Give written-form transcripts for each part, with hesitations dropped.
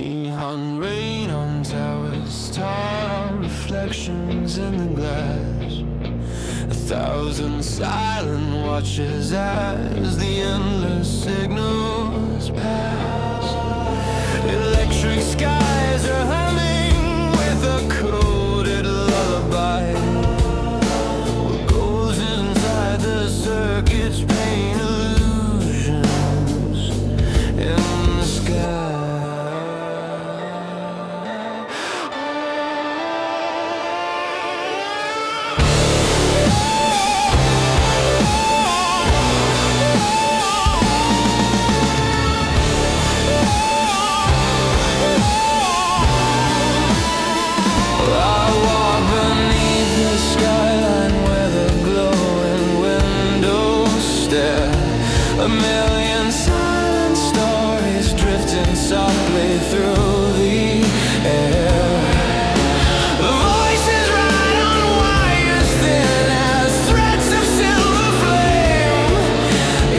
Neon rain on towers, tall reflections in the glass. 1,000 silent watches as the endless signals pass. Electric skies are humming with a coded lullaby. What goes inside the circuits paint illusions in the sky. A million silent stories drifting softly through the air. The voices ride on wires thin as threads of silver flame.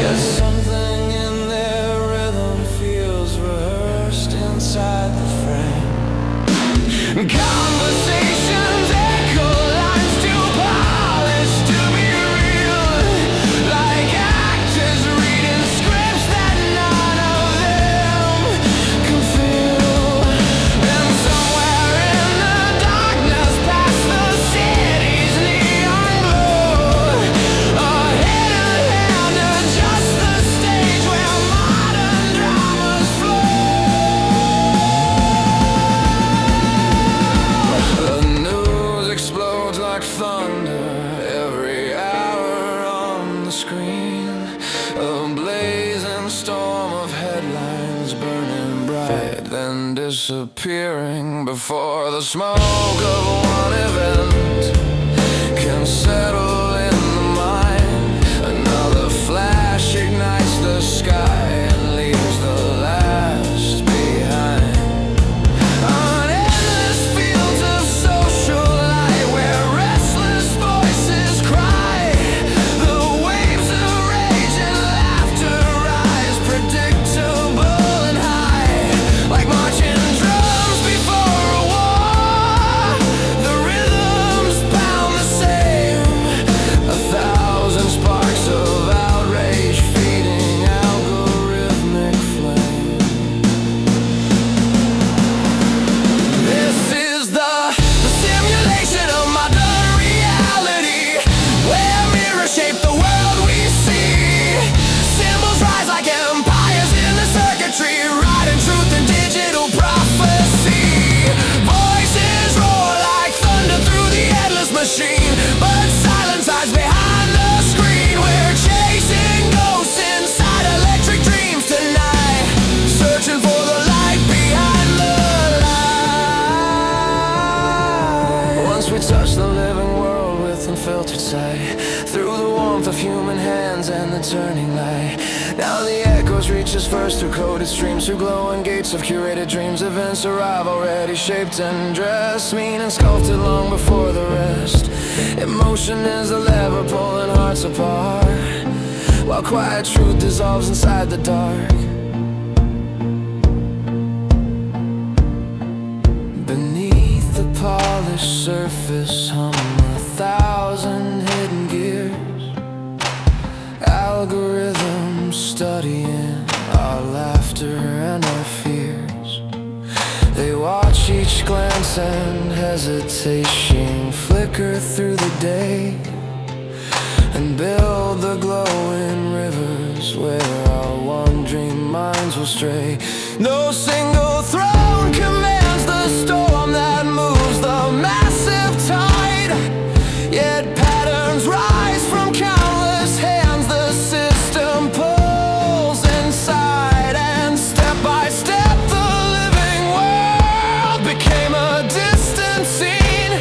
Yet something in their rhythm feels rehearsed inside the frame. Conversations echo lines too polished to be real, like actors reading scripts that none of them can feel. And somewhere in the darkness past the city's neon glow, a hidden hand adjusts the stage where modern dramas flow. The news explodes like thunder every hour on the screen. A blazing storm of headlines burning bright, then disappearing before the smoke of one event can settle in the mind. Another flash ignites the sky and leaves the last behind. On endless fields of social light where restless voices cry, the waves of rage and laughter rise, predictable and high, like marching drums before a war. The rhythms pound the same, 1,000 sparks of outrage feeding algorithmic flame. This is the simulation of modern reality, where mirrors shape the world we see. Symbols rise like empires in the circuitry, writing truth in digital prophecy. Voices roar like thunder through the endless machine, but silence hides behind the screen. We're chasing ghosts inside electric dreams tonight, searching for the light behind the lie. Once we touch the living world with unfiltered sight, through the warmth of human hands and the turning light. Now the echoes reach us first through coded streams, through glowing gates of curated dreams. Events arrive already shaped and dressed, meaning sculpted long before the rest. Emotion is the lever pulling hearts apart, while quiet truth dissolves inside the dark. Beneath the polished surface hum 1,000 hidden gears, algorithms studying our laughter and our fears. They watch each glance and hesitation flicker through the day, and build the glowing rivers where our wandering minds will stray. No single throne commands the storm that moves the massive tide, yet patterns rise from countless hands. The system pulls inside, and step by step the living world became a distant scene,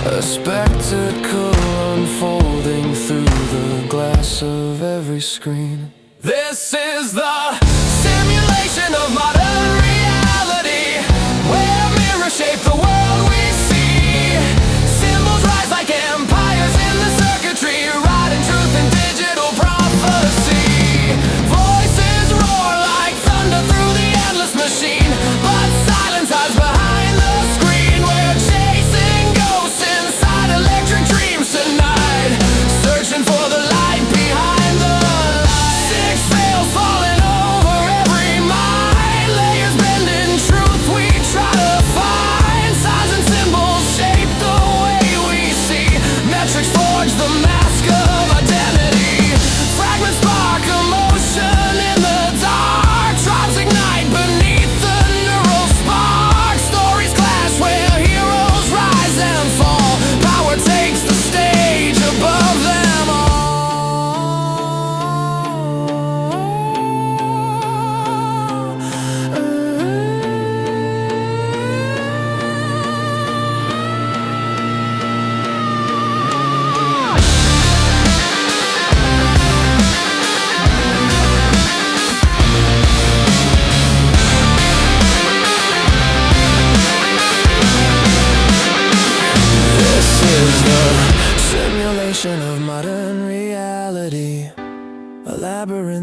a spectacle unfolding through the glass of every screen. This is the simulation of modern reality, where mirrors shape the world we see. Symbols rise like empires in the circuitry, writing truth in digital prophecy. Voices roar like thunder through the endless machine.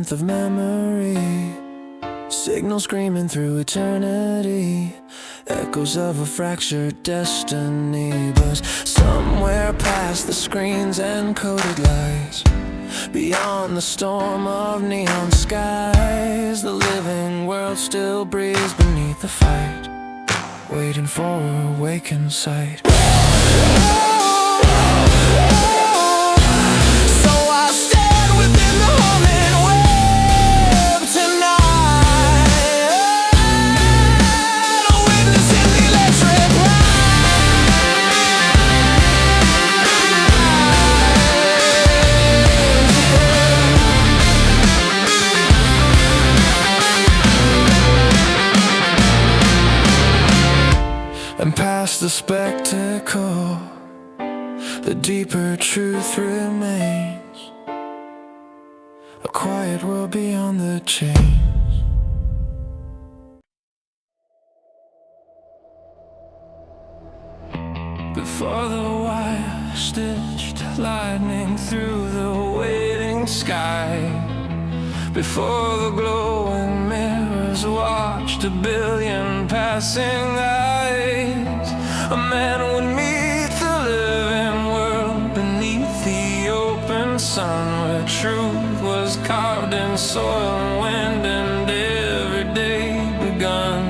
labyrinth of memory, signals screaming through eternity, echoes of a fractured destiny. But somewhere past the screens and coded lies, beyond the storm of neon skies, the living world still breathes beneath the fight, waiting for a awakened sight. And past the spectacle, the deeper truth remains, a quiet world beyond the chains. Before the wire stitched lightning through the waiting sky, before the glowing mirrors watched a billion passing eyes, a man would meet the living world beneath the open sun, where truth was carved in soil and wind and every day begun.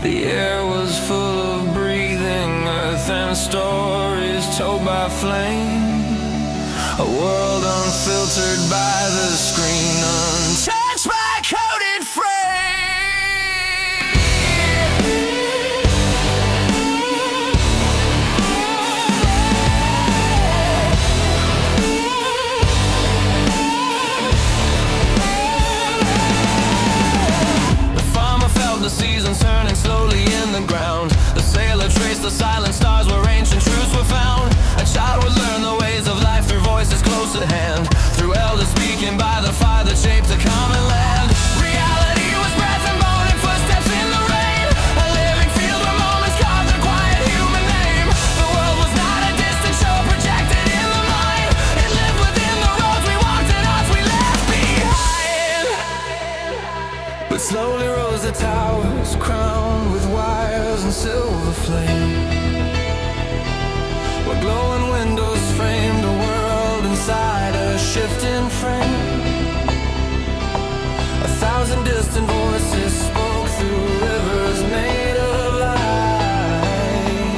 The air was full of breathing earth and stories told by flame, a world unfiltered by the screen, untouched by coded frame. The farmer felt the seasons turning slowly in the ground. The sailor traced the silent stars where ancient truths were found. A child would learn the ways of life through voices close at hand, through elders speaking by the fire that shaped a common land. Reality was breath and bone and footsteps in the rain, a living field where moments carved a quiet human name. The world was not a distant show projected in the mind, it lived within the roads we walked and odds we left behind. But slowly rose the towers, crowned with wires and silver flame, where glowing windows framed a world inside a shifting frame. A thousand distant voices spoke through rivers made of light,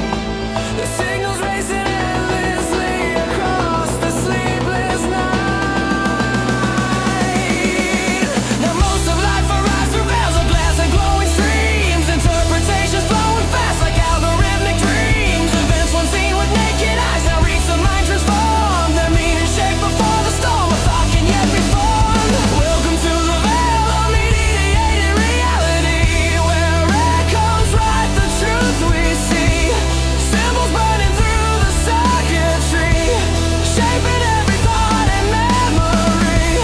the signals racing endlessly across the sleepless night. Now most of life arrives through veils of glass and glowing streams, interpretations flowing fast like algorithmic dreams. Events once seen with naked eyes now reach the mind transformed, their meaning shaped before the storm of thought can yet be formed. Welcome to the veil of mediated reality, where echoes write the truth we see, symbols burning through the circuitry, shaping every thought and memory.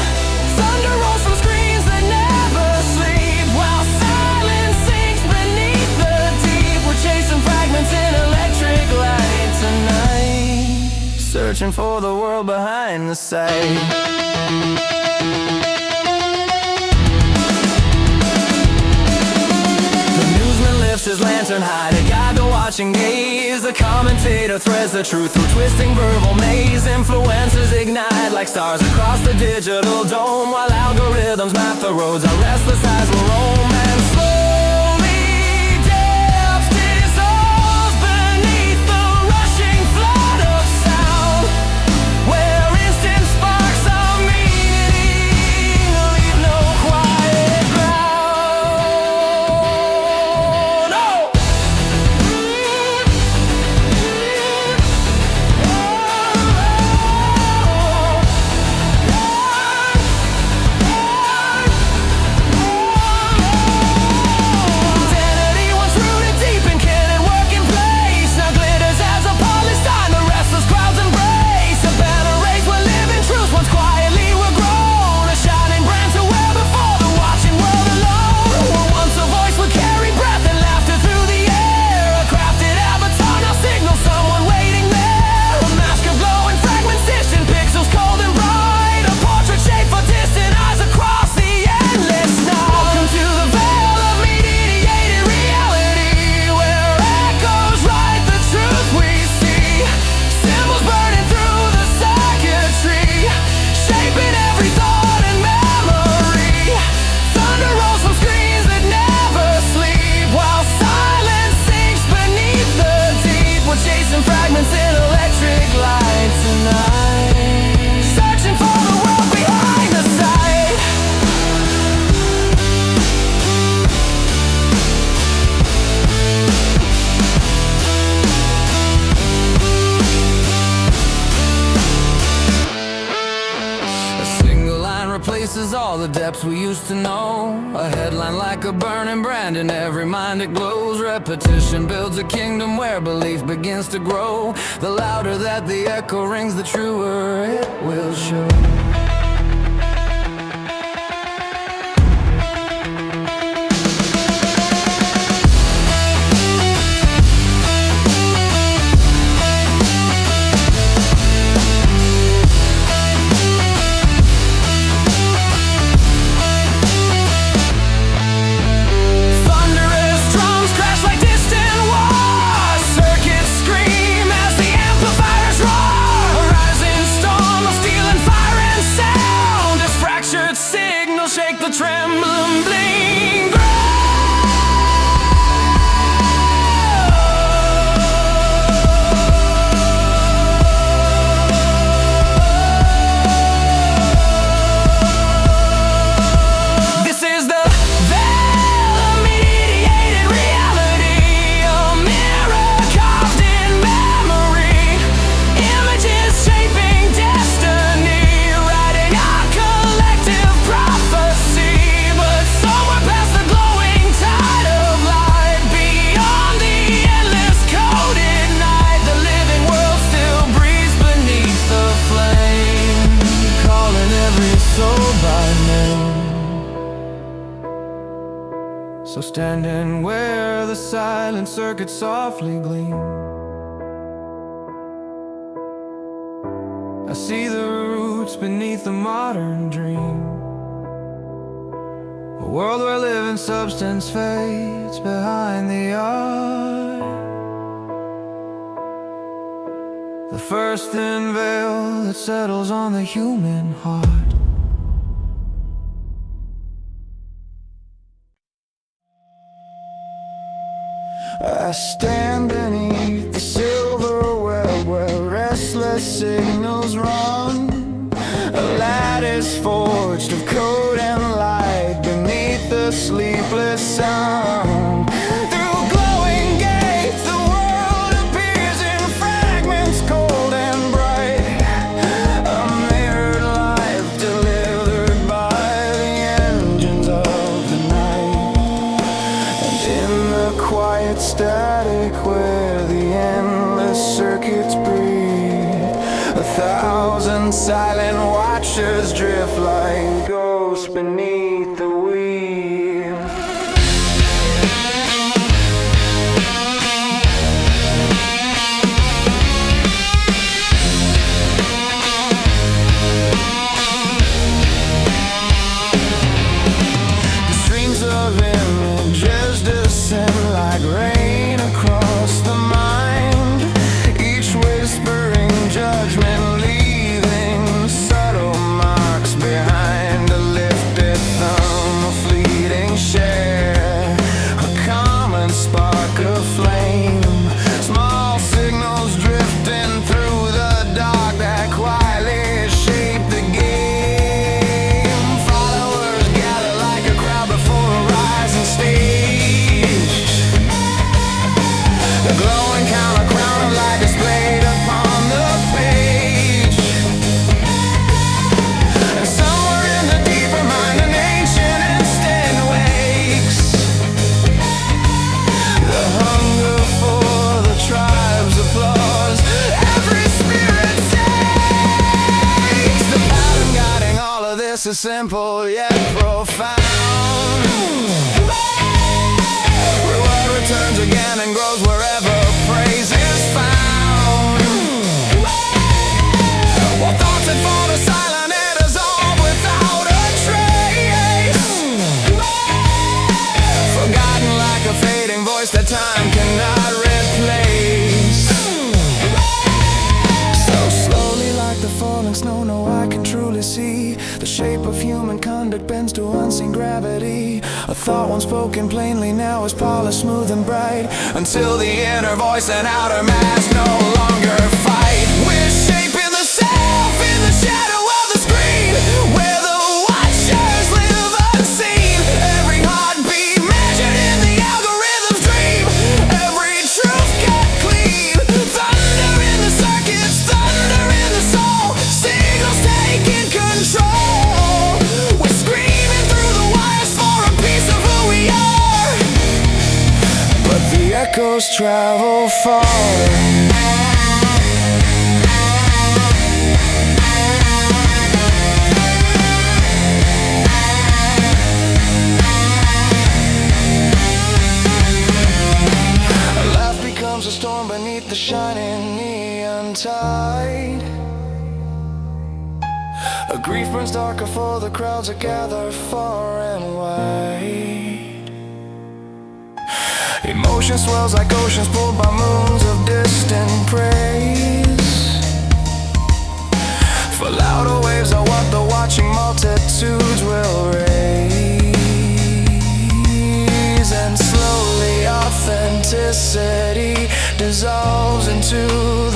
Thunder rolls from screens that never sleep, while silence sinks beneath the deep. We're chasing fragments in electric light tonight, searching for the world behind the sight. The newsman lifts his lantern high to guide the watching gaze. The commentator threads the truth through twisting verbal maze. Influences ignite like stars across the digital dome, while algorithms map the roads our restless eyes will roam. And slowly depth dissolves beneath the rushing flood of sound, where instant sparks of meaning leave no quiet ground. Oh! place we used to know. A headline like a burning brand, in every mind it glows. Repetition builds a kingdom where belief begins to grow. The louder that the echo rings, the truer it will show. Shake the trembling bling ground. This is the veil-mediated reality, a mirror carved in memory, images shaping destiny, writing our collective prophecy. But somewhere past the glowing tide of light, beyond the endless coded night, the living world still breathes beneath the flame, calling every soul by name. So standing where the silent circuits softly gleam, I see the roots beneath the modern dream. A world where living substance fades behind the art. The first thin veil that settles on the human heart. I stand beneath the silver web where restless signals run. A lattice forged of code and light beneath the sleepless sun. Through glowing gates the world appears in fragments cold and bright. A mirrored life delivered by the engines of the night. And in the quiet static where the endless circuits breathe, 1,000 silent watchers drift like ghosts beneath the wheel. The streams of images descend like rain across the mind, each whispering judgment, leaving subtle marks behind. A lifted thumb, a fleeting share, a common spark of flame, small signals drifting through the dark that quietly shape the game. Followers gather like a crowd before a rising stage. The glowing counter crown of light displayed upon the page. And somewhere in the deeper mind an ancient instinct wakes. The hunger for the tribe's applause every spirit takes. The pattern guiding all of this is simple yet profound. Reward returns again and grows wherever praise is found. While thoughts that fall to silent and dissolve without a trace, forgotten like a fading voice that time cannot replace. So slowly like the falling snow, no eye can truly see. The shape of human conduct bends to unseen gravity. A thought once spoken plainly now is polished, smooth and bright, until the inner voice and outer mask no longer fight. We're shaping the self in the shadow of the screen, where the watchers live unseen. Every heartbeat measured in the algorithm's dream, every truth cut clean. Thunder in the circuits, thunder in the soul, signals taking control. We're screaming through echoes travel far. A storm beneath the shining neon tide. A grief burns darker for the crowds that gather far and wide. Emotion swells like oceans pulled by moons of distant praise. For louder waves are what the watching multitudes will raise. And slowly authenticity dissolves into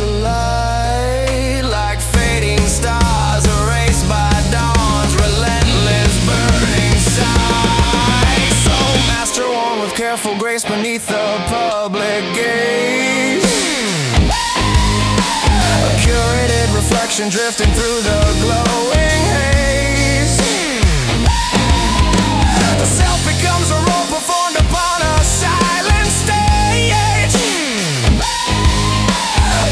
the light, like fading stars erased by dawn's relentless burning sight. So master one with careful grace beneath the public gaze, a curated reflection drifting through the glowing haze. The self becomes a role performed upon a silent stage,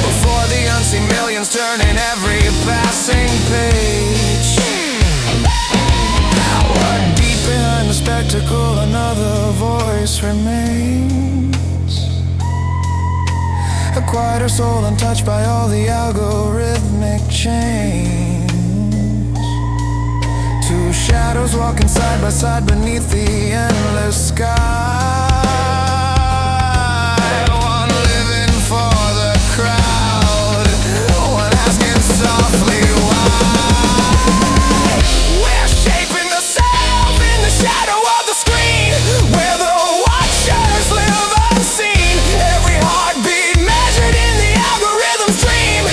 before the unseen millions turning every passing page. But deep behind the spectacle another voice remains, a quieter soul untouched by all the algorithmic change. Two shadows walking side by side beneath the endless sky. One living for the crowd, one asking softly why. We're shaping the self in the shadow of the screen, where the watchers live unseen. Every heartbeat measured in the algorithm's dream,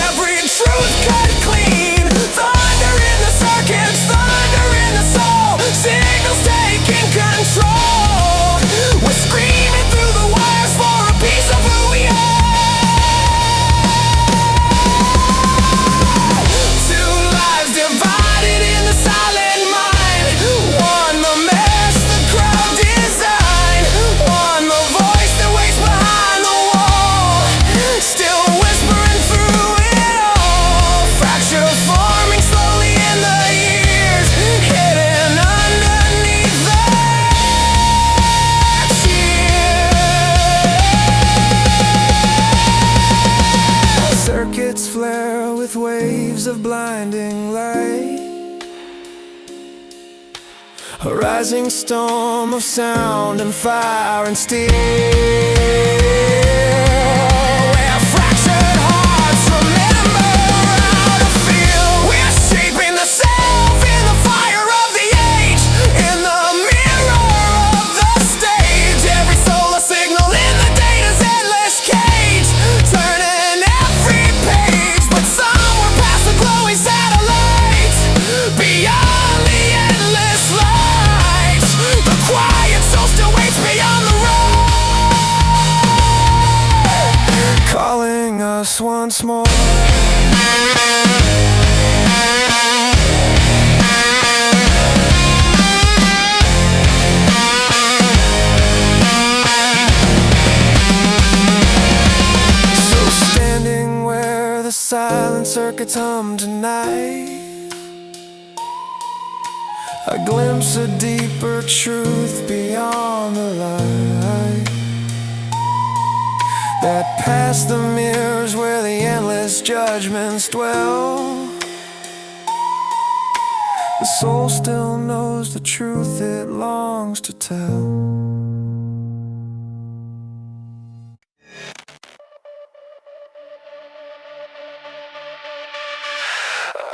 every truth cut clean. Thunder in the circuits, thunder in the soul, signals taking control. We're screaming through the wires for a piece of who we are. Two lives divided in the silent mind, one the mess the crowd designed, one the voice that waits behind the wall, still whispering through it all. Fracture forming slowly in the years, hidden underneath the tears. Circuits flare with waves of blinding light, a rising storm of sound and fire and steel, where fractured hearts remember how to feel. We're shaping the self in the fire of the age, in the mirror of the stage. Every soul a signal in the data's endless cage, turning every page. But somewhere past the glowing satellites, beyond the endless lights, the quiet soul still waits beyond the road, calling us once more. So standing where the silent circuits hum tonight, a glimpse of deeper truth beyond the light, that past the mirrors where the endless judgments dwell, the soul still knows the truth it longs to tell.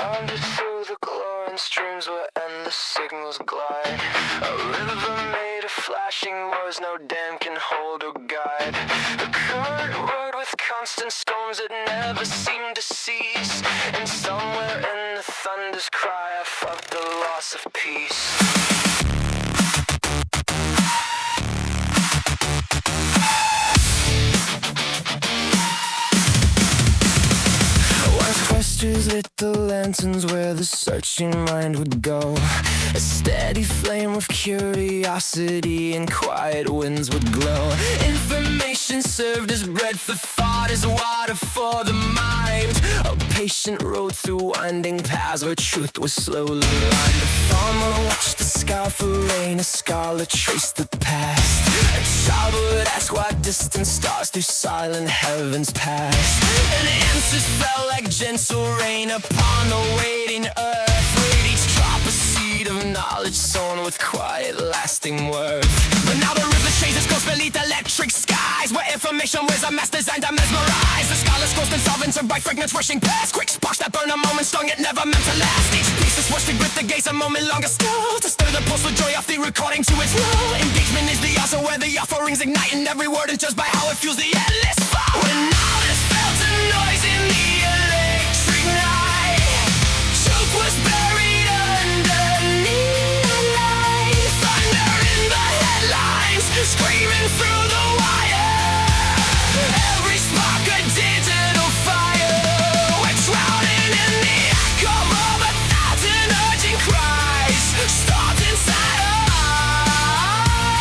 Under through the glowing streams where endless signals glide, a river made of flashing words no dam can hold or guide, a current word with constant storms that never seem to cease, and somewhere in the thunder's cry I felt the loss of peace. Lit the lanterns mountains where the searching mind would go. A steady flame of curiosity and quiet winds would glow. Information served as bread for thought, as water for the mind. A patient road through winding paths where truth was slowly lined. A farmer watched the sky for rain, a scholar traced the past. A child would ask why distant stars through silent heavens passed. And answers fell like gentle rain upon the waiting earth. With each drop a seed of knowledge sown with quiet lasting worth. But now the river chases coast beneath electric skies, where information was a mass designed to mesmerize. The scholar's ghost and solvents are bright fragments rushing past. Quick sparks that burn a moment strong, it never meant to last. Each piece is swatched with the gaze a moment longer still, to stir the pulse with joy off the recording to its will. Engagement is the answer where the offerings ignite, and every word is judged by how it fuels the endless fire. When all is felt a noise in the electric night, truth was buried underneath the light. Thunder in the headlines, screaming through the wire. Every spark a digital fire. We're drowning in the echo of 1,000 urgent cries, stopped inside our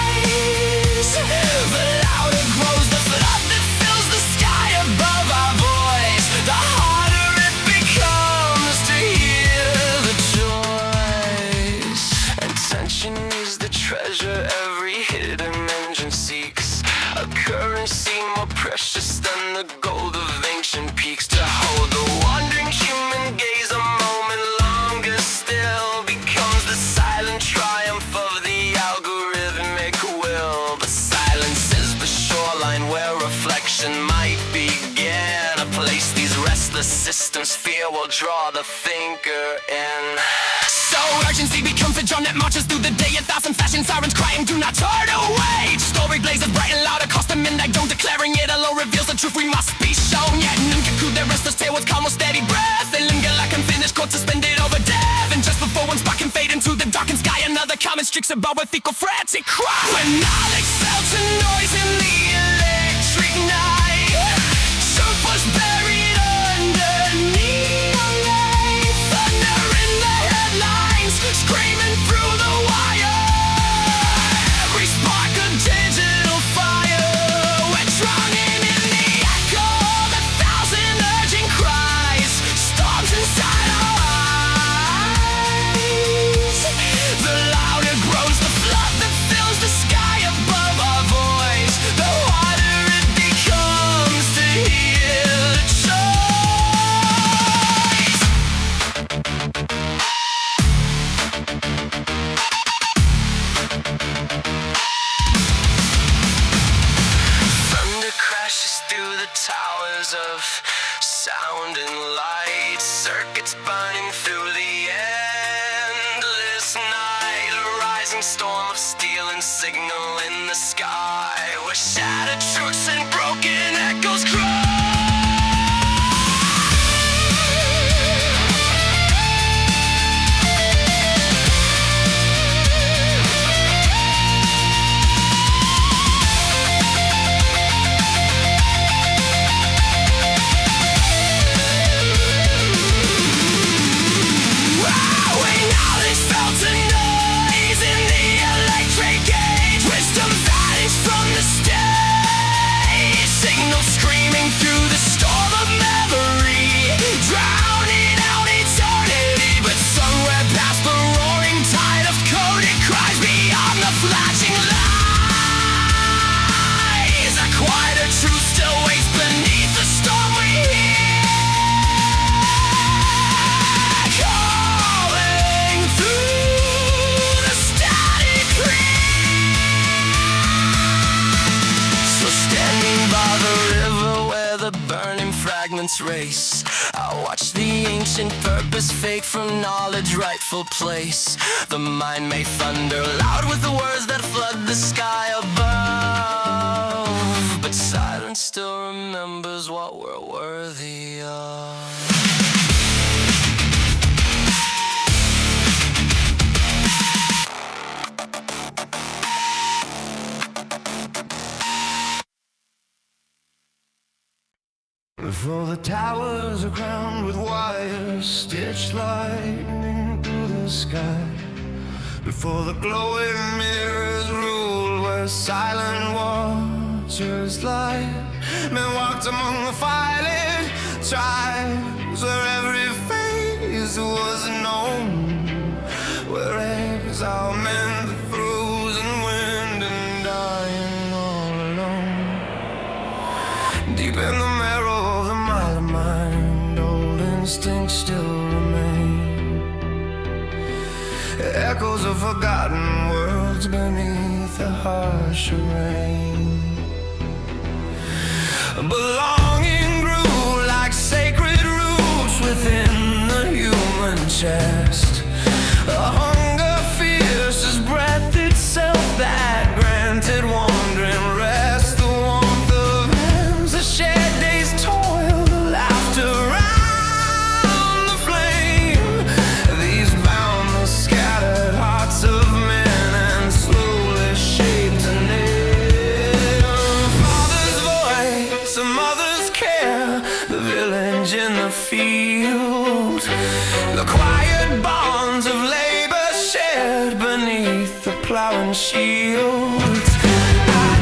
eyes. The louder grows the flood that fills the sky above our voice. The harder it becomes to hear the choice. Attention is the treasure every hidden engine seeks, a currency more precious than the gold of ancient peaks. To hold the wandering human gaze a moment longer still becomes the silent triumph of the algorithmic will. But silence is the shoreline where reflection might begin, a place these restless systems fear will draw the thinker in. So urgency becomes a drum that marches through the day. 1,000 fashion sirens crying, do not turn away. Each story blazes bright and loud across the midnight dome, declaring it alone reveals the truth we must be shown. Yet none can conclude their restless tale with calm or steady breath. They linger like unfinished chords suspended over death. And just before one spark can fade into the darkened sky, another comet streaks above with equal frantic cry. When knowledge felt a noise in the electric night, truth was buried underneath the light. Thunder in the headlines, screaming through the wire. Every spark a digital fire. We're drowning in the echo of 1,000 urgent cries, storms inside our eyes. The louder grows the flood that fills the sky above our voice. The harder it becomes to hear the choice. Thunder crashes through the towers of sound and light, circuits burning through the endless night. A rising storm of steel and signal in the sky, where shattered truths and broken echoes cry. When knowledge felt a noise in the electric age, wisdom vanished from the stage. Signals screaming through the storm of memory, drowning out eternity. But somewhere past the roaring tide of coded cries, beyond the flashing lights, a quieter truth still waits beneath the storm we hear, calling through the static clear. So standing by the river where the burning fragments race, I watch the ancient purpose fade from knowledge rightful place. The mind may thunder loud with the words that flood the sky above, but silence still remembers what we're worthy of. Before the towers are crowned with wires, stitched lightning through the sky. Before the glowing mirrors rule where silent watchers lie. Men walked among the firelit tribes where every phase was known, where exile meant the frozen wind and dying all alone. Deep in the marrow of the mile mind, old instincts still remain, echoes of forgotten worlds beneath the harsh rain. Belonging grew like sacred roots within the human chest, a hunger fierce as breath itself that granted wandering rest. The warmth of hands that shared days toil, the laughter round the flame. These bound the scattered hearts of men and slowly shaped a name. Father's voice, a mother's care, the village in the field, the quiet bonds of labor shared beneath the plow and shields.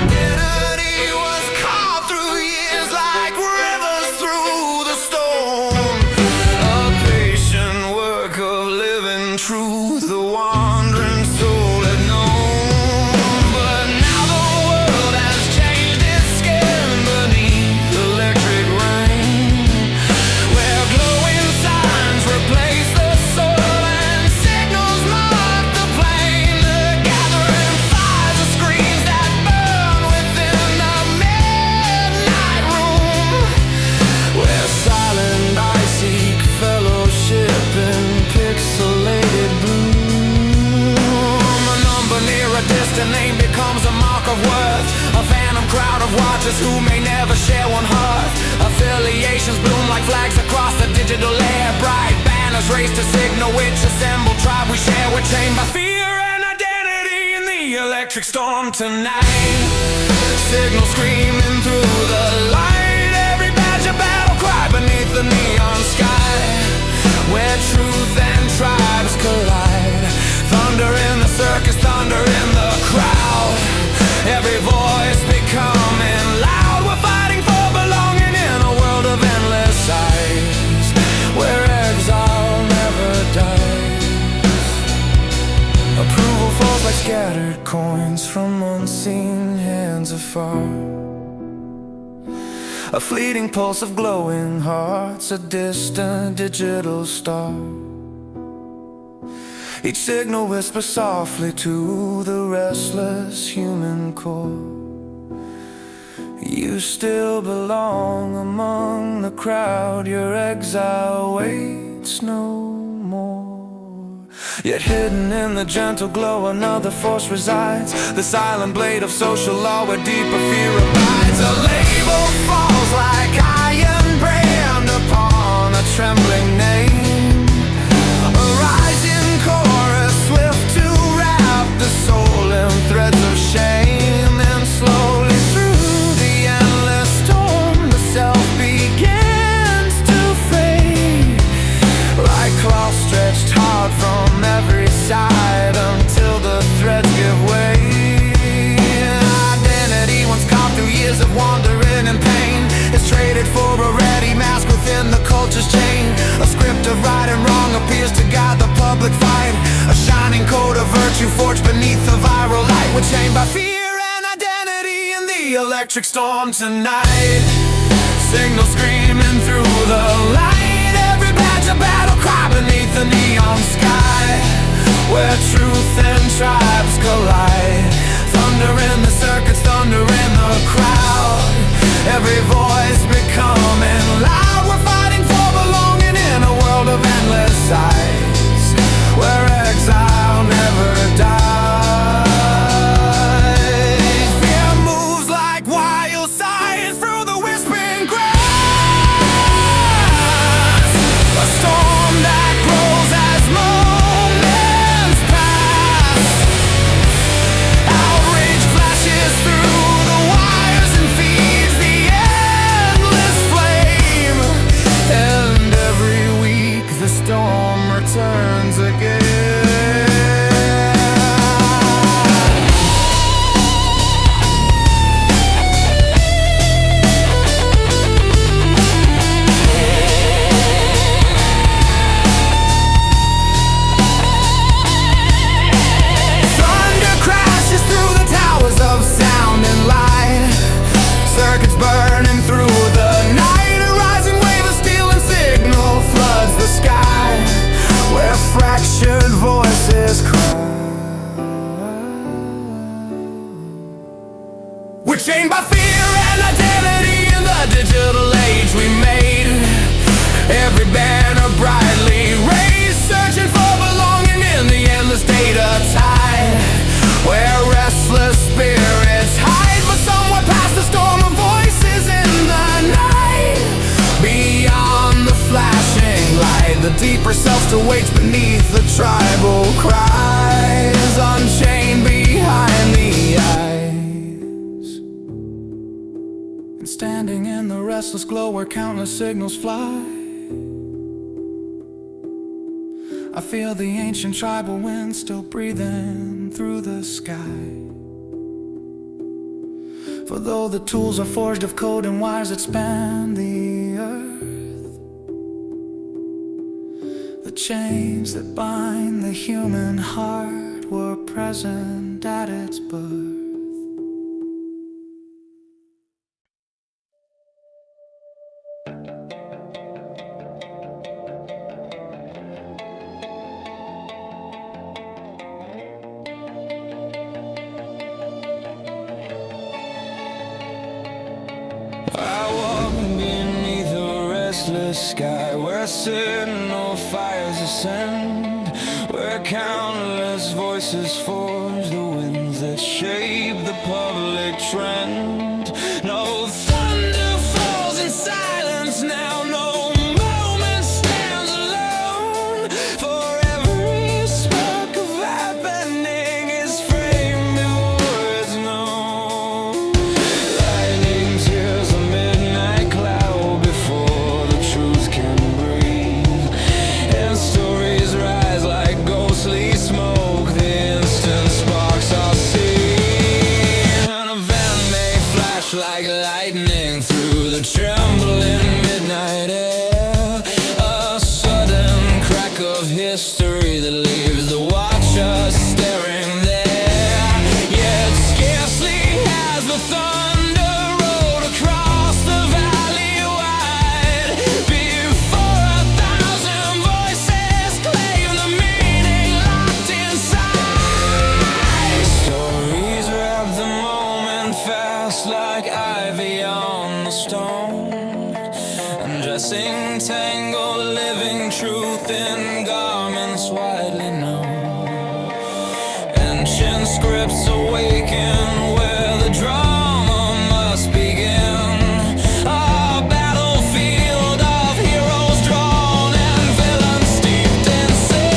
Identity was carved through years like rivers through the storm, a patient work of living truth the wandering soul had known. But now the world has changed its skin beneath electric rain, where glowing signs replace the soil and signals mark the plain. The gathering fires of screens that burn within the midnight room, where silent I seek fellowship in pixelated bloom. A number near a distant name becomes a mark of worth, a phantom crowd of watchers who may never share one hearth. Affiliations bloom like flags across the digital air, bright banners race to signal which assembled tribe we share. We're chained by fear and identity in the electric storm tonight. Signal screaming through the light, every badge a battle cry beneath the neon sky, where truth and tribes collide. Thunder in the circus, thunder in the crowd, every voice becoming loud. We're fighting for belonging in a world of endless sighs, where exile never dies. Approval falls like scattered coins from unseen hands afar, a fleeting pulse of glowing hearts, a distant digital star. Each signal whispers softly to the restless human core. You still belong among the crowd, your exile waits no more. Yet hidden in the gentle glow another force resides, the silent blade of social law where deeper fear abides. A label falls like iron brand upon a trembling name, a rising chorus swift to wrap the soul in threads of shame. And slowly through the endless storm the self begins to fade, like cloth stretched hard from every side until the threads give way. Identity once carved through years of wandering and pain is traded for a ready mask within the culture's chain. A script of right and wrong appears to guide the public fight, a shining code of virtue forged beneath the viral light. We're chained by fear and identity in the electric storm tonight. Signal screaming through the light, every badge a battle cry beneath the neon sky, where truth and tribes collide. Thunder in the circuits, thunder in the crowd, every voice becoming loud. We're fighting for belonging in a world of endless sighs, where exile never dies. Fear moves like wild sighs through the whispering grass, a storm that grows as moments pass. Outrage flashes We're chained by fear and identity in the digital age we made. Every banner brightly raised, searching for belonging in the endless data tide, where restless spirits hide. But somewhere past the storm of voices in the night, beyond the flashing light, the deeper self still waits beneath the tribal cries, unchained behind the eyes. And standing in the restless glow where countless signals fly, I feel the ancient tribal wind still breathing through the sky. For though the tools are forged of code and wires that span the earth, the chains that bind the human heart were present at its birth. I walk beneath a restless sky, where signal fires ascend, where countless voices forge the winds that shape the public trend. No thunder falls in silence now, no moment stands alone, for every spark of happening is framed before it's known. Lightning tears a midnight cloud before the truth can breathe, and stories rise like ghostly smoke the instant sparks are seen. An event may flash like lightning through the trembling midnight air, a sudden crack of history that leaves the watcher staring there. Yet scarcely has the thunder rolled across the valley wide, before 1,000 voices claim the meaning locked inside. Stories wrap the moment fast like ivy on the stone, undressing tangled living truth in garments widely known. Ancient scripts awaken where the drama must begin, a battlefield of heroes drawn and villains steeped in sin.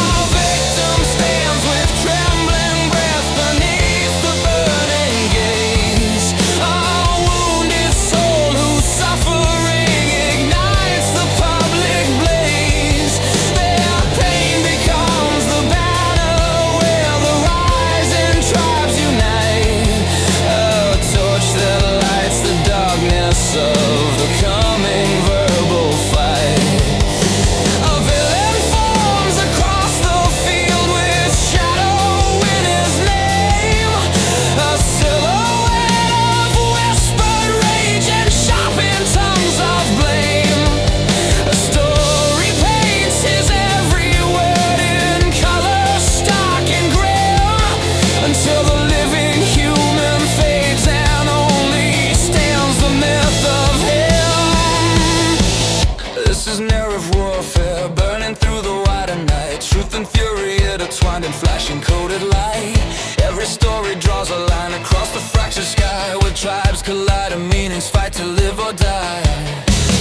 Our victim stands with trembling breath beneath the burning gaze, a wounded soul whose suffering ignites the public blaze. Their pain becomes the banner where the rising tribes unite, a torch that lights the darkness of the coming verbal fight. A villain forms across the field with shadow in his name, a silhouette of whispered rage and sharpened tongues of blame. A story paints his every word in color stark and grim, until the living human fades and only stands the myth of him. This is narrative warfare, burning through the wider night, truth and fury intertwined in flashing coded light. Every story draws a line across the fractured sky, where tribes collide and meanings fight to live or die.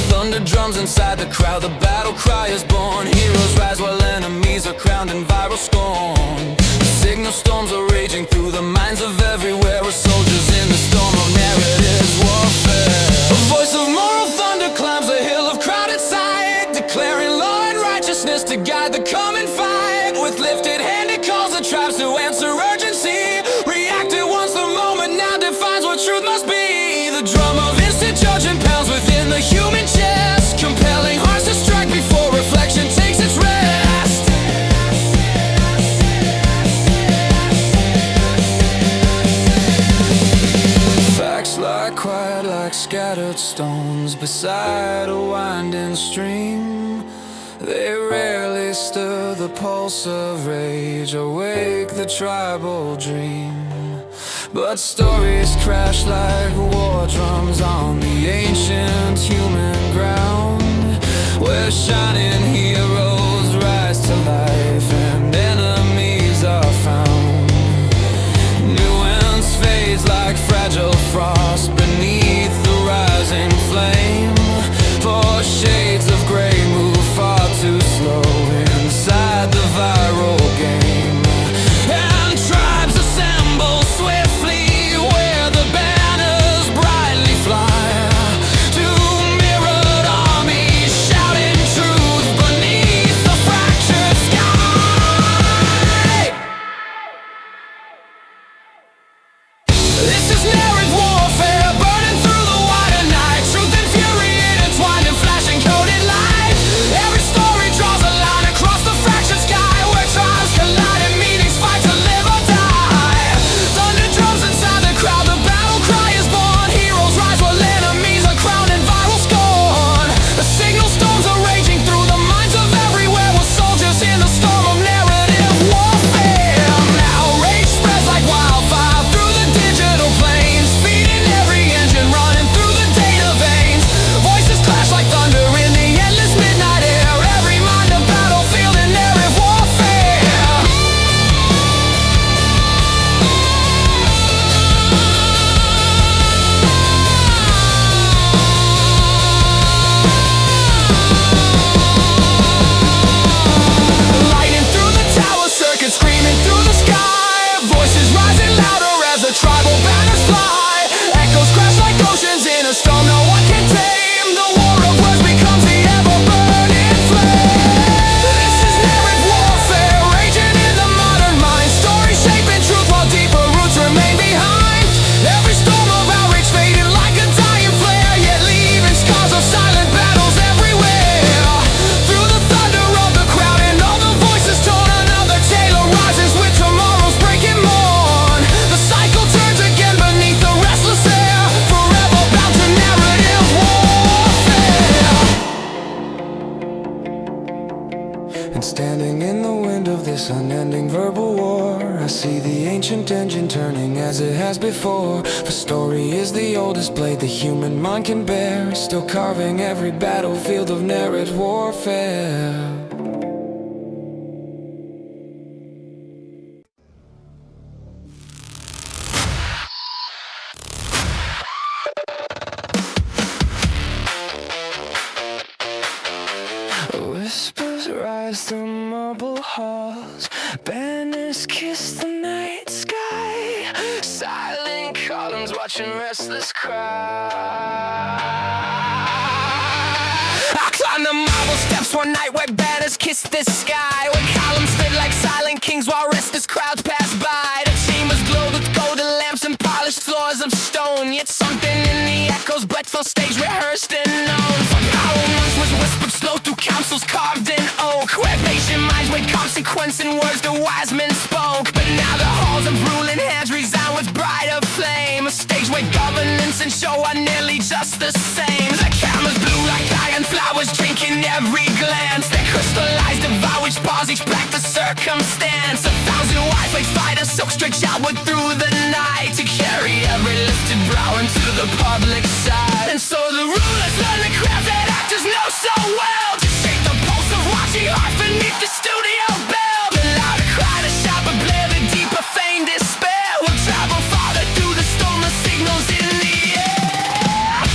Thunder drums inside the crowd, the battle cry is born. Heroes rise while enemies are crowned in viral scorn. Signal storms are raging through the minds of everywhere, as soldiers in the storm of narratives warfare. A voice of moral thunder climbs the hill of crowded sight, declaring law and righteousness to guide the coming fight. With lifted hand it calls the tribes to answer urgency, reacted once, the moment now defines what truth must be. The drum of instant judgment pounds within the human chest, compelling hearts to strike before reflection takes its rest. Facts lie quiet like scattered stones beside a winding stream. They rarely stir the pulse of rage, awake the tribal dream. But stories crash like war drums on the ancient human ground, where shining heroes rise to life and enemies are found. Nuance fades like fragile frost beneath the rising flame, for shades of gray move far too slow inside the viral game. And tribes assemble swiftly where the banners brightly fly, to mirrored armies shouting truth beneath the fractured sky. This is narrative warfare, burning through the wider night. Truth and fury intertwined in flashing coded light. Every story draws a line across the fractured sky, where trials collide and meanings fight to live or die. Thunder drums inside the crowd, the battle cry is born. Heroes rise while enemies are crowned in viral scorn. The signal storms are raging through the minds of everywhere, with soldiers in the storm of narrative warfare. Now rage spreads like wildfire through the digital planes, feeding every engine running through the data veins. Voices clash like thunder in the endless midnight air. Every mind a battlefield in narrative warfare. Lightning through the tower circuit, screaming through the sky. Voices rising louder as the tribal banners fly. Echoes crash like oceans in a storm no one can tame. The war of words becomes the ever-burning flame. This is narrative warfare, raging in the modern mind. Stories shaping truth while deeper roots remain behind. Every storm of outrage fading like a dying flare, yet leaving scars of silent battles everywhere. Through the thunder of the crowd and all the voices torn, another tale arises with tomorrow's breaking morn. The cycle turns again beneath the restless air, forever bound to narrative warfare. And standing in the wind of this unending verbal war, I see the ancient engine turning as it has before. For story is the oldest blade the human mind can bear, still carving every battlefield of narrative warfare. Whispers rise through marble halls, banners kiss the night sky, silent columns watching restless cry. I climbed the marble steps one night where banners kissed the sky, where columns stood like silent kings while restless crowds passed by. The chambers glowed with golden lamps and polished floors of stone, yet something in the echoes bled full stage rehearsed and known. For power once was whispered slow through councils carved in oak, where patient minds weighed consequence in words the wise men spoke. But now the halls of ruling hands resound with brighter flame, a stage where governance and show are nearly just the same. The cameras blew like iron flowers, drinking every glance. Their crystallized devour each pause, each black the circumstance. 1,000 wide blades fight a silk stretch outward through the night, to carry every lifted brow into the public side. And so the rulers learn the craft that actors know so well, to shake the pulse of watching hearts beneath the studio bell. The louder cry, the sharper blare, the deeper feigned despair will travel farther through the storm, the signals in the air.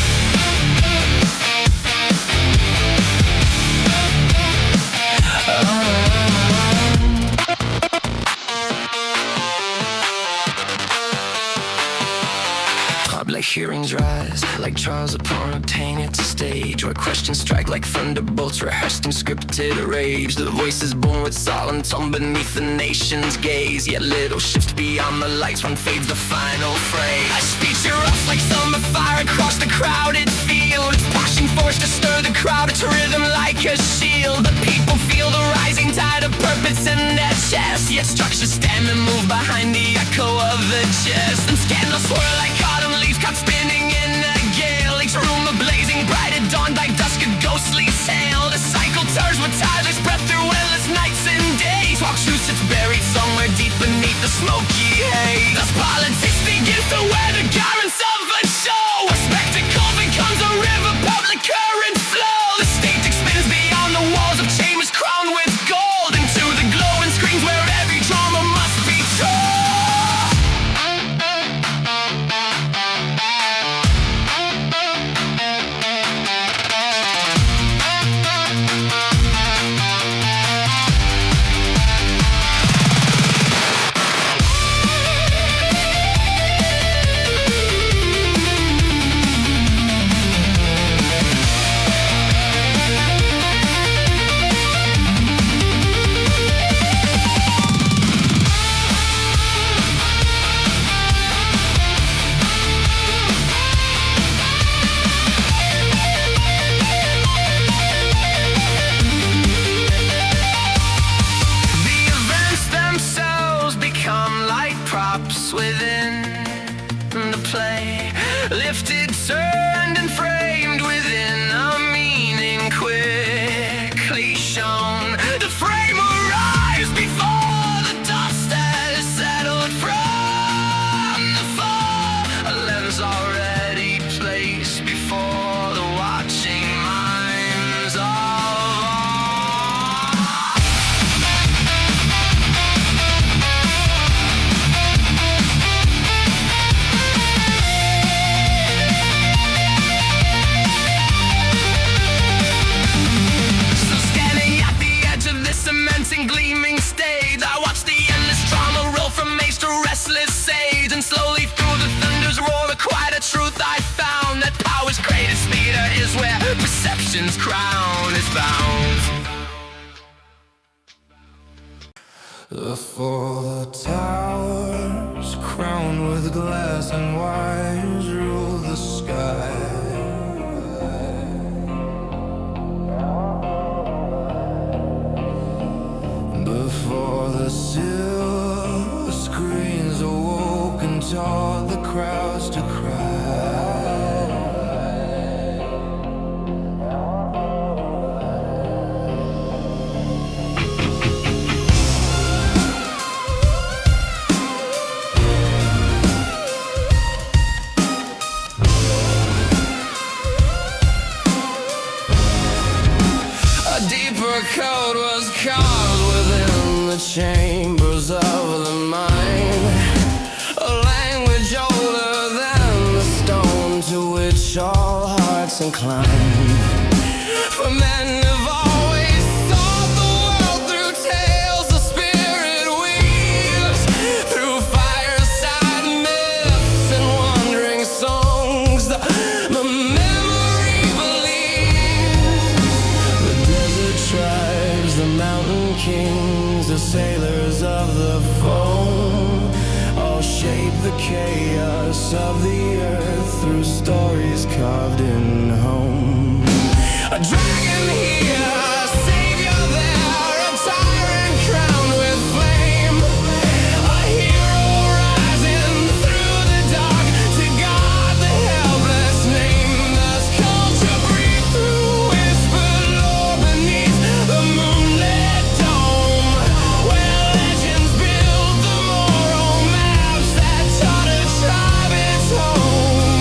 Public hearings rise like trials upon obtained stage, where questions strike like thunderbolts rehearsed in scripted rage. The voices born with solemn tone beneath the nation's gaze, yet little shift beyond the lights when fades the final phrase. A speech erupts like summer fire across the crowded field, its passion forced to stir the crowd, its rhythm like a shield. The people feel the rising tide of purpose in their chest, yet structures stand and move behind the echo of the chest. And scandals swirl like autumn leaves caught spinning in a gale, each room a blazing bright at dawn like dusk a ghostly sail. The cycle turns with tireless breath through endless nights and days, while truth sits buried somewhere deep beneath the smoky haze. Thus politics begin play, lifted, turned, and framed within a meaning quickly shown. The frame arrives before the dust has settled from the fall, a lens already placed before the watching minds of all. So standing at the edge of this immense and gleaming stage, I watch the endless drama roll from age to restless sage, and slowly through the thunder's roar, a quiet truth I found, that power's greatest leader is where perception's crown is bound. For the towers crowned with glass and wires rule the sky. Before the silver screens awoke and taught the crowds to cry. A deeper code was carved within the chambers of the mind, a language older than the stone to which all hearts incline. For men have always sought the world through tales the spirit weaves, through fireside myths and wandering songs. The memory believes the desert tribes, the mountain kings, the sailors of the foam, all shape the chaos of the earth through stories carved in home. A dragon here, a savior there, a tyrant crowned with flame, a hero rising through the dark to guard the helpless name. Does culture breathe through whispered lore beneath the moonlit dome, where legends build the moral maps that taught a tribe its home?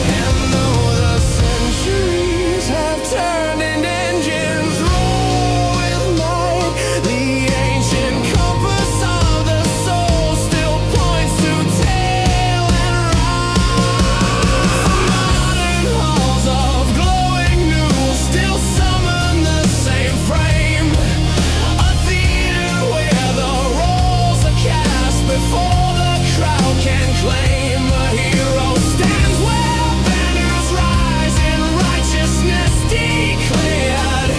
And though the centuries have turned and engines roll with might, the ancient compass of the soul still points to tale and rhyme. Modern halls of glowing news still summon the same frame, a theater where the roles are cast before the crowd can claim. A hero stands where banners rise in righteousness declared,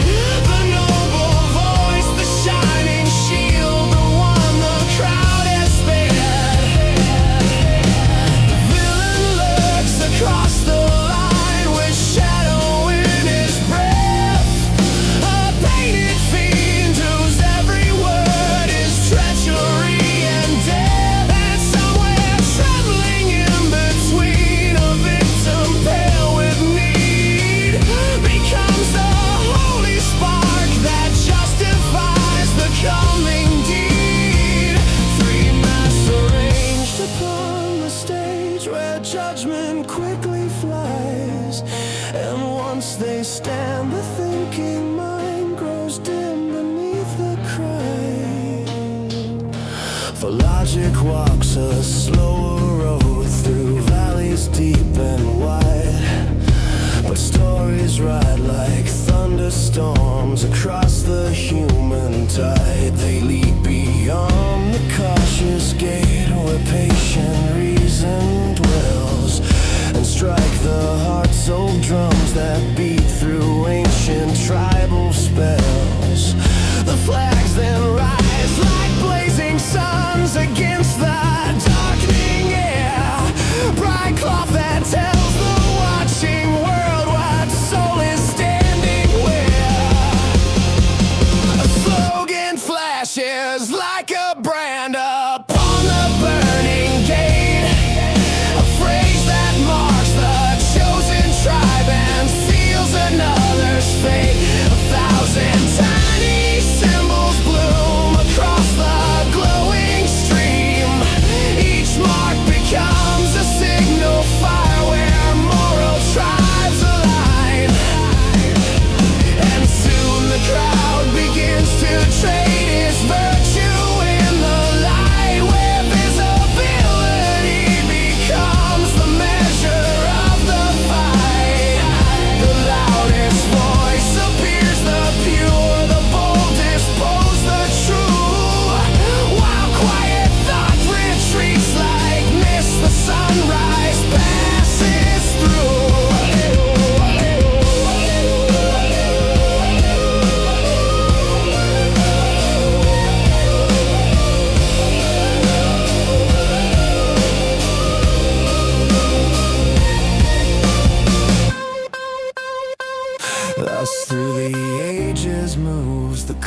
the noble voice, the shining shield, the one the crowd has spared. The villain lurks across the line with shadow in his breath, a painted fiend whose every word is treachery and death. And somewhere trembling in between, a victim pale with need becomes the holy spark that justifies the coming deed. Three masks arranged upon the stage where judgment quickly flies, and once they stand, the thinking mind grows dim beneath the crime. For logic walks a slower road through valleys deep and wide, but stories ride like thunderstorms across the human tide. They lead beyond the cautious gate where patient reason dwells, and strike the heart's old drums that beat through ancient tribal spells. The flags then rise like blazing suns against the darkening air, bright cloth that tells the watching world what soul is standing where. A slogan flashes like a brand upon the burning gate, a phrase that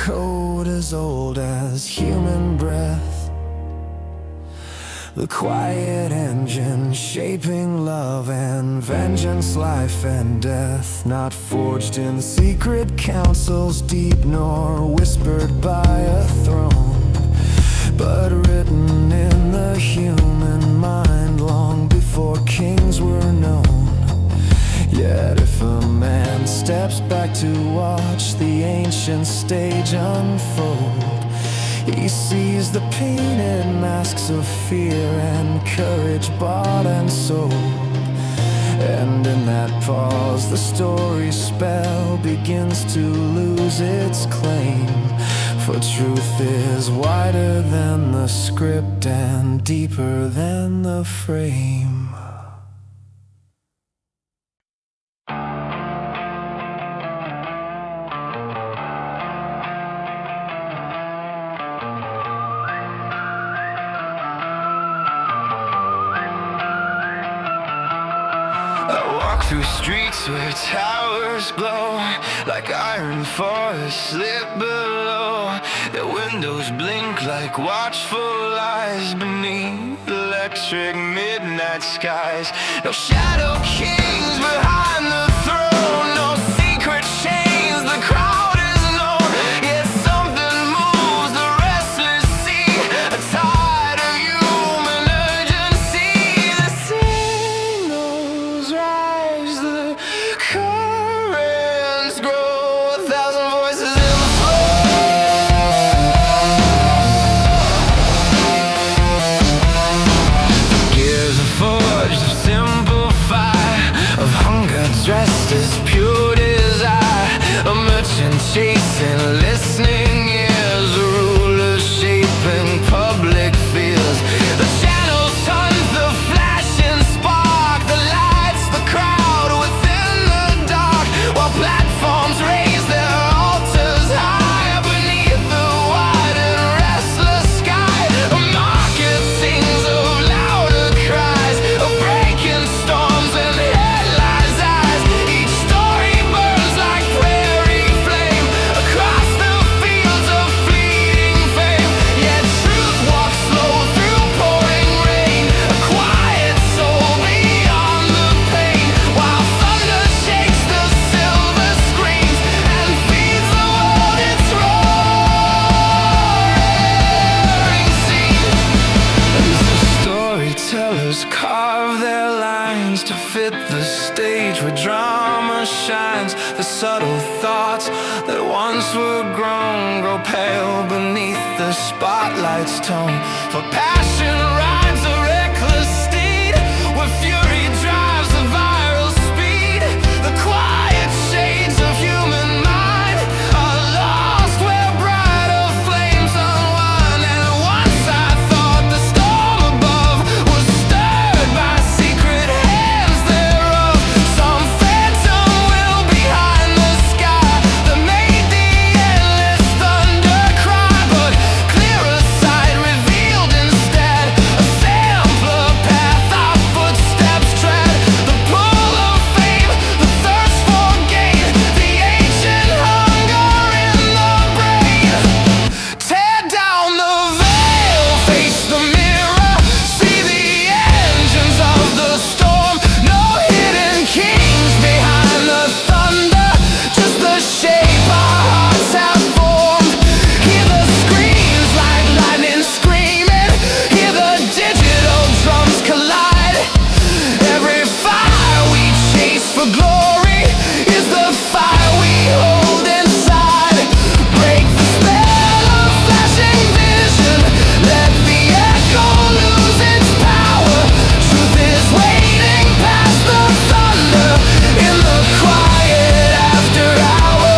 code as old as human breath. The quiet engine shaping love and vengeance, life and death. Not forged in secret councils deep, nor whispered by a throne, but written in the human mind long before kings were known. Yet if a man steps back to watch the ancient stage unfold, he sees the painted masks of fear and courage bought and sold. And in that pause, the story's spell begins to lose its claim. For truth is wider than the script and deeper than the frame. Through streets where towers glow like iron forests lit below. Their windows blink like watchful eyes beneath electric midnight skies. No shadow kings behind the throne, no secret chains, the crowd is known. Yet something moves the restless sea, a tide of human urgency. The signals rise, the currents grow, 1,000 voices in the flow. Gears are forged of simple fire, of hunger dressed as pure desire. A merchant chasing listening ears, a ruler shaping public fears. The channels hunt the flashing spark, the lights, the crowd within the dark, while platforms raise their altars high beneath the wide and restless sky. A market sings of louder cries, of breaking storms and headlines' eyes. Each story burns like prairie flame across the fields of fleeting fame. Yet truth walks slow through pouring rain, a quiet soul beyond the pain, while thunder shakes the silver screens and feeds the world its roaring scene. The storytellers carve their lines to fit the stage where drama shines. The subtle thoughts that once were grown grow pale beneath the spotlight's tone. For passion rides a reckless steed, where fury drives the viral speed. The quiet shades of human mind are lost where brighter flames unwind. And once I thought the storm above was stirred by secret hands thereof, some phantom will behind the sky that made the endless thunder cry. But clearer sight revealed instead a sampler path our footsteps tread. The pull of fame, the thirst for gain, the ancient hunger in the brain. Tear down the veil, face the mirror, see the engines of the storm. No hidden kings behind the thunder, just the shape our hearts have formed. Hear the screams like lightning screaming, hear the digital drums collide. Every fire we chase for glory is the fire we hold inside. Break the spell of flashing vision, let the echo lose its power. Truth is waiting past the thunder in the quiet after hour.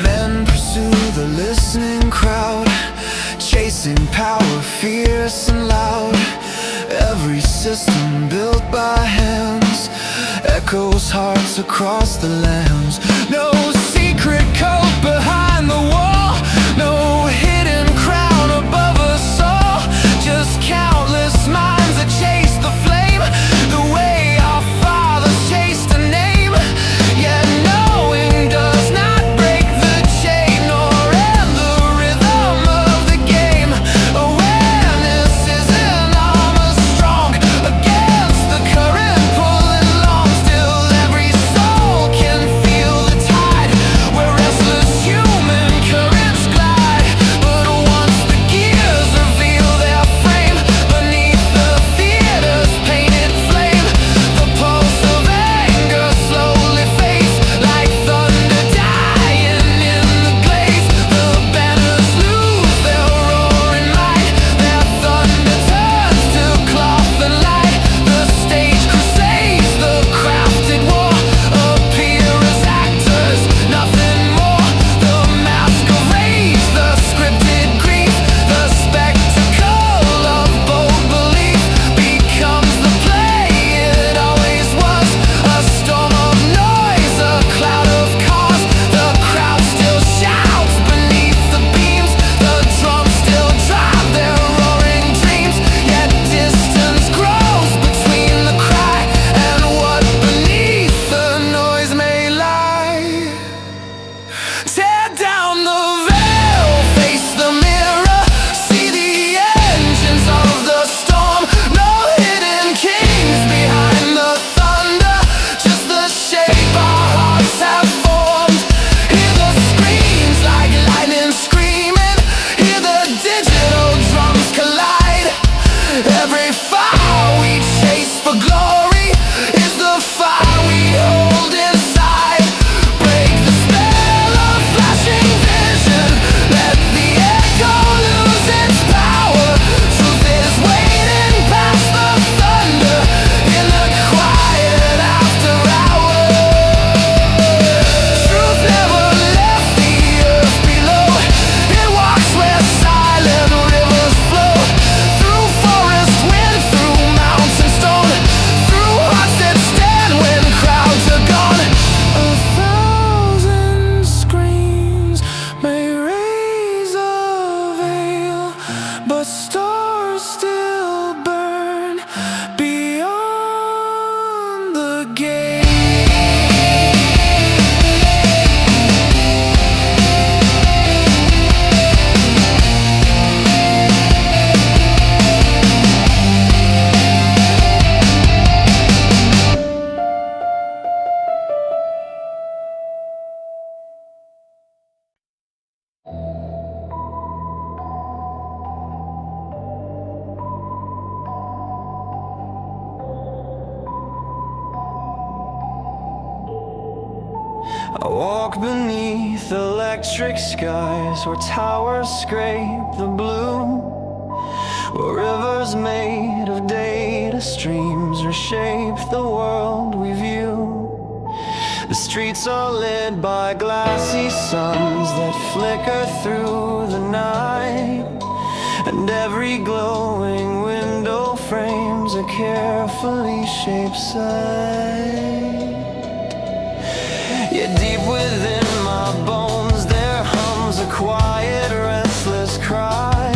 Men pursue the listening crowd, chasing power fierce and loud. Every system built by hands echoes hearts across the lands. No secret code behind the wall, no hidden crown above us all, just countless minds that chase the flame. The way I walk beneath electric skies where towers scrape the blue, where rivers made of data streams reshape the world we view. The streets are lit by glassy suns that flicker through the night, and every glowing window frames a carefully shaped sight. Yet deep within my bones there hums a quiet, restless cry,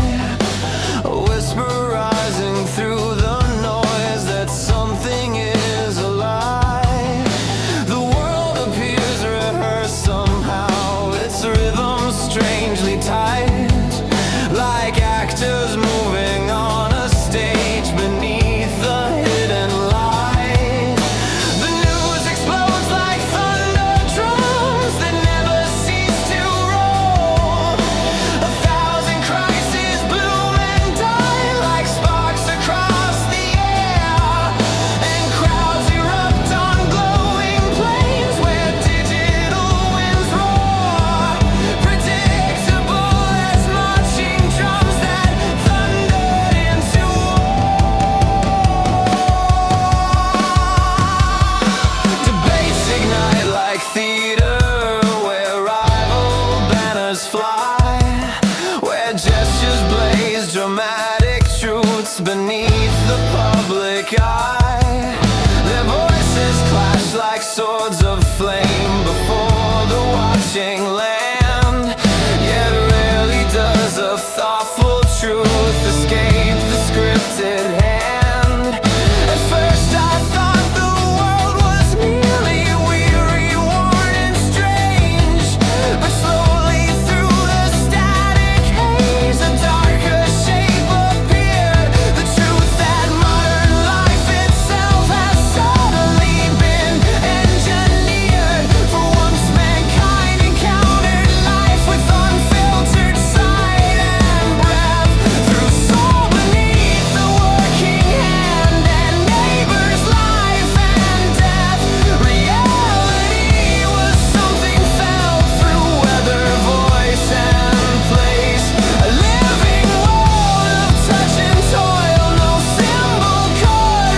a whisper rising through the noise that something is alive. The world appears rehearsed somehow, its rhythm strangely tight, like actors moving on a stage beneath the hidden light. The news explodes like thunder drums that never cease to roll. 1,000 crises bloom and die like sparks across the air, and crowds erupt on glowing plains where digital winds roar, predictable as marching drums that thundered into war. Debates ignite like theater where rival banners fly, where gestures blaze dramatic truths beneath the public eye. Their voices clash like swords of flame before the watching land, yet rarely does a thoughtful truth escape the scripted hand. At first I thought the world was merely weary, worn and strange, but slowly through the static haze a darker shape appeared, the truth that modern life itself has subtly been engineered. For once mankind encountered life with unfiltered sight and breath, through soul beneath the working hand, and neighbors' life and death. Reality was something felt through weather, voice and place, a living world of touch and toil no symbol could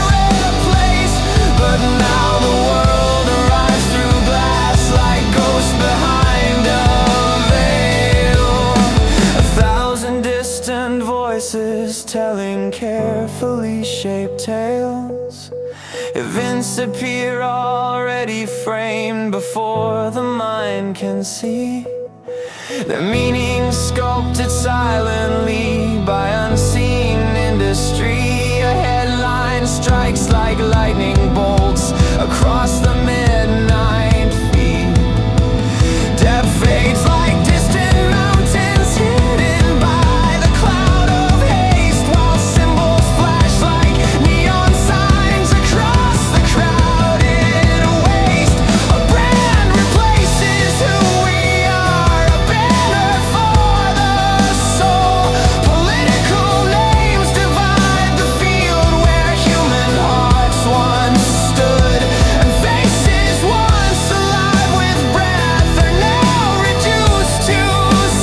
replace. But now the world arrives through glass like ghosts behind a veil, 1,000 distant voices telling carefully shaped tales. Events appear already framed before the mind can see, their meaning sculpted silently by unseen industry. A headline strikes like lightning bolts across the midnight feed. Depth fades like distant mountains hidden by the cloud of haste, while symbols flash like neon signs across the crowded waste. A brand replaces who we are, a banner for the soul. Political names divide the field where human hearts once stood, and faces once alive with breath are now reduced to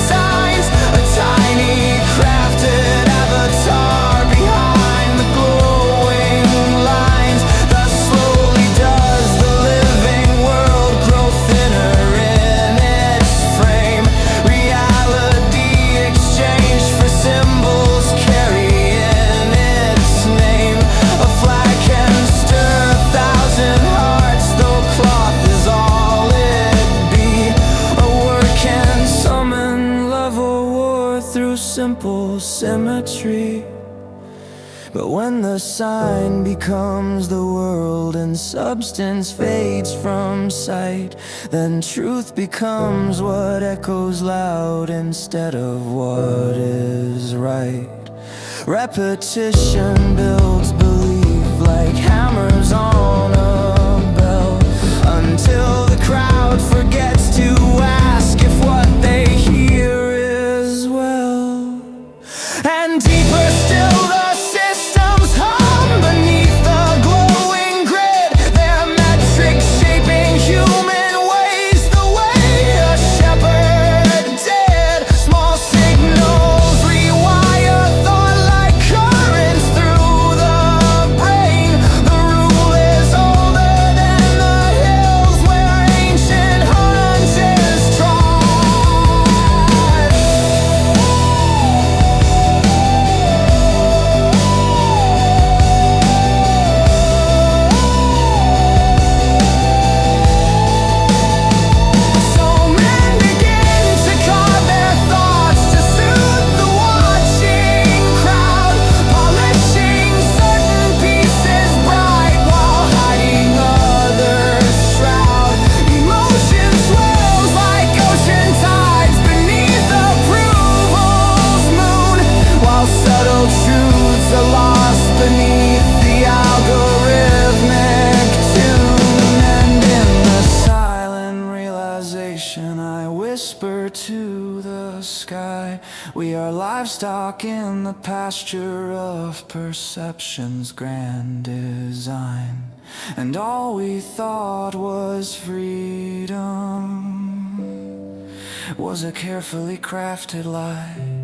signs. A tiny crafted avatar behind the glowing lines. Thus slowly does the living world grow thinner in its frame. Reality exchanged for symbols carry in its name. A flag can stir 1,000 hearts, though cloth is all it be. A word can summon love or war through simple symmetry. But when the sign becomes the world and substance fades from sight, then truth becomes what echoes loud instead of what is right. Repetition builds belief like hammers on a bell, until the crowd forgets to ask if what they hear is well. And deeper still the systems hum beneath the glowing grid, their metrics shaping human ways. The We are livestock in the pasture of perception's grand design, and all we thought was freedom was a carefully crafted lie.